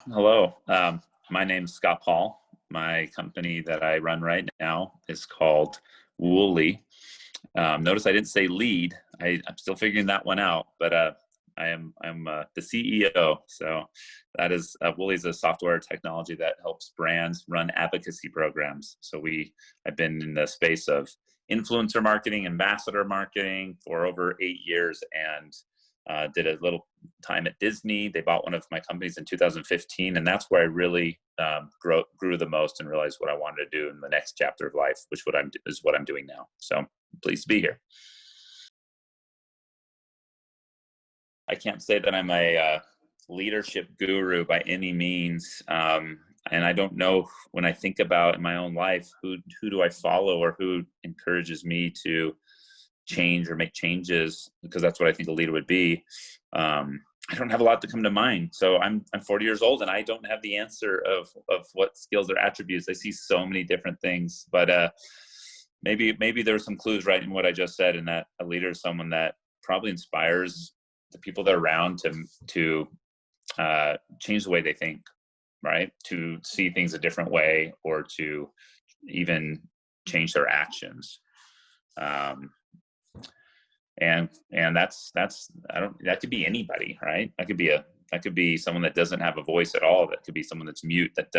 Hello. My name's Scott Paul. My company that I run right now is called Wooly. Notice I didn't say lead. I'm still figuring that one out, but I'm the CEO. So that is Wooly is a software technology that helps brands run advocacy programs. I've been in the space of influencer marketing, ambassador marketing for over 8 years, and did a little time at Disney. They bought one of my companies in 2015, and that's where I really grew the most and realized what I wanted to do in the next chapter of life, which is what I'm doing now. So pleased to be here. I can't say that I'm a leadership guru by any means, and I don't know, when I think about in my own life, who do I follow or who encourages me to change or make changes, because that's what I think a leader would be. I don't have a lot to come to mind. So I'm 40 years old, and I don't have the answer of what skills or attributes. I see so many different things, but maybe there's some clues right in what I just said, in that a leader is someone that probably inspires the people they're around to change the way they think, right? To see things a different way, or to even change their actions. Um, and that's I don't that could be anybody, right? That could be someone that doesn't have a voice at all. That could be someone that's mute, that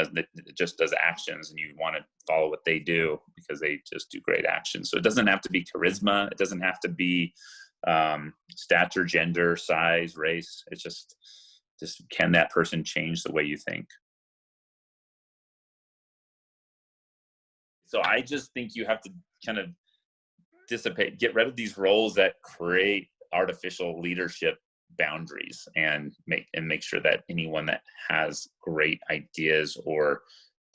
just does actions, and you want to follow what they do because they just do great actions. So it doesn't have to be charisma. It doesn't have to be stature, gender, size, race. It's just can that person change the way you think? So I just think you have to kind of get rid of these roles that create artificial leadership boundaries, and make sure that anyone that has great ideas or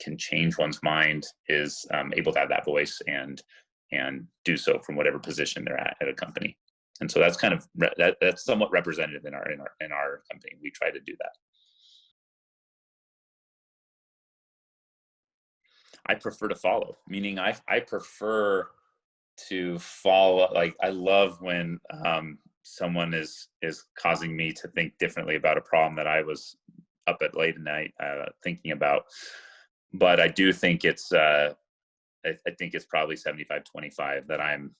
can change one's mind is able to have that voice, and do so from whatever position they're at a company. And so that's kind of that's somewhat representative in our company. We try to do that. I prefer to follow, meaning I prefer to follow. Like, I love when someone is causing me to think differently about a problem that I was up at late at night thinking about. But I do think I think it's probably 75-25, that I'm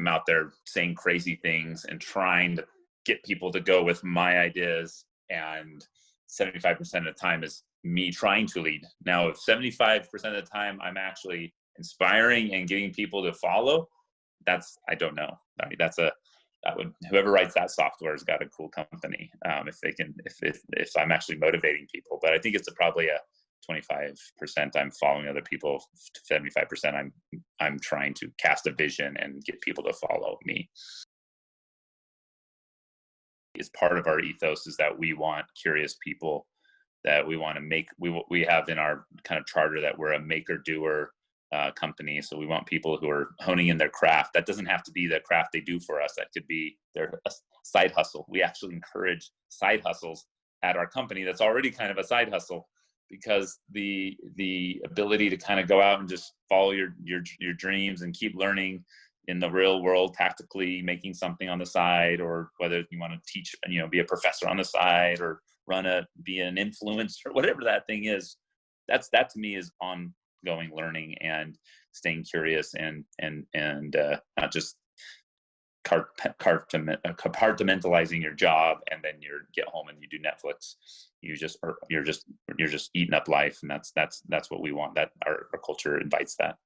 out there saying crazy things and trying to get people to go with my ideas, and 75% of the time is me trying to lead. Now, if 75% of the time I'm actually inspiring and getting people to follow, I don't know. I mean, whoever writes that software has got a cool company. If they can, if I'm actually motivating people. But I think it's probably a 25% I'm following other people, 75% I'm trying to cast a vision and get people to follow me. Is part of our ethos is that we want curious people, that we want to make. We have in our kind of charter that we're a maker doer company. So we want people who are honing in their craft. That doesn't have to be the craft they do for us. That could be their side hustle. We actually encourage side hustles at our company. That's already kind of a side hustle, because the ability to kind of go out and just follow your dreams and keep learning in the real world, tactically making something on the side, or whether you want to teach, be a professor on the side, or be an influencer, whatever that thing is. That to me is ongoing learning and staying curious, and not just compartmentalizing your job, and then you get home and you do Netflix. You're just eating up life, and that's what we want. That our culture invites that.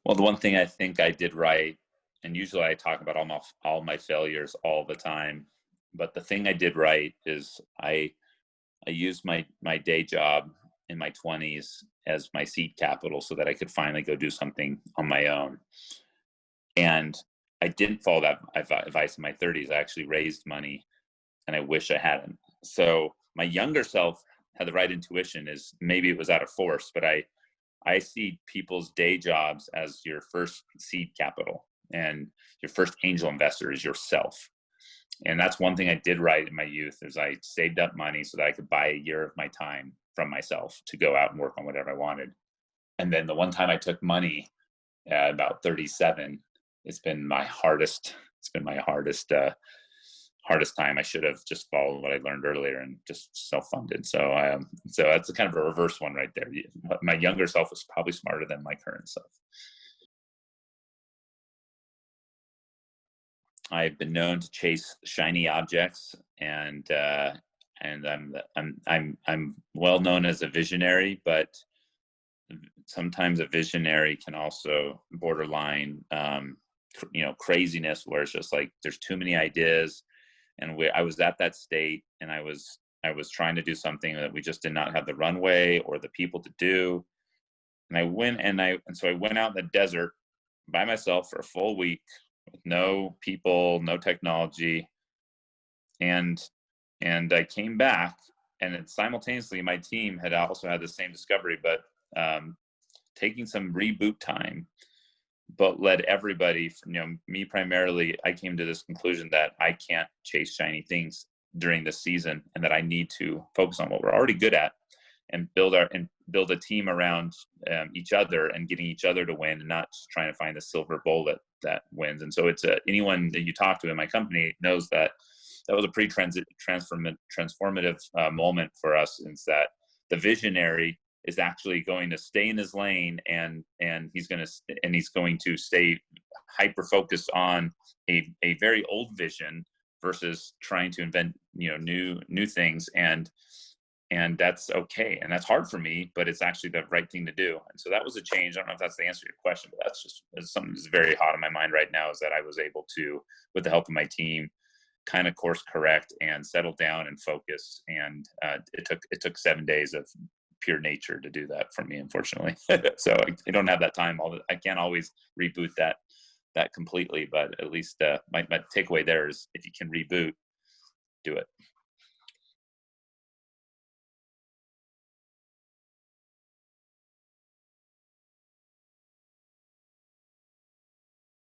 Well, the one thing I think I did right, and usually I talk about all my failures all the time, but the thing I did right is I used my day job in my 20s as my seed capital, so that I could finally go do something on my own. And I didn't follow that advice in my 30s. I actually raised money, and I wish I hadn't. So my younger self had the right intuition. Is maybe it was out of force, but I see people's day jobs as your first seed capital, and your first angel investor is yourself. And that's one thing I did right in my youth, is I saved up money so that I could buy a year of my time from myself to go out and work on whatever I wanted. And then the one time I took money at about 37, it's been my hardest hardest time. I should have just followed what I learned earlier and just self-funded. So that's a kind of a reverse one right there. My younger self was probably smarter than my current self. I've been known to chase shiny objects, and I'm well known as a visionary, but sometimes a visionary can also borderline, craziness, where it's just like there's too many ideas. And I was at that state, and I was trying to do something that we just did not have the runway or the people to do. And I went and so I went out in the desert by myself for a full week with no people, no technology, and I came back, and then simultaneously my team had also had the same discovery, but taking some reboot time, but led everybody from, me primarily. I came to this conclusion that I can't chase shiny things during this season, and that I need to focus on what we're already good at, and build a team around each other, and getting each other to win, and not just trying to find the silver bullet that wins. And so it's anyone that you talk to in my company knows that that was a pretty transformative moment for us, is that the visionary is actually going to stay in his lane, and he's going to stay hyper focused on a very old vision versus trying to invent new things, and that's okay, and that's hard for me, but it's actually the right thing to do. And so that was a change. I don't know if that's the answer to your question, but it's something that's very hot in my mind right now, is that I was able to, with the help of my team, kind of course correct and settle down and focus. And it took 7 days of pure nature to do that for me, unfortunately. So I don't have that time. I can't always reboot that completely, but at least my takeaway there is, if you can reboot, do it.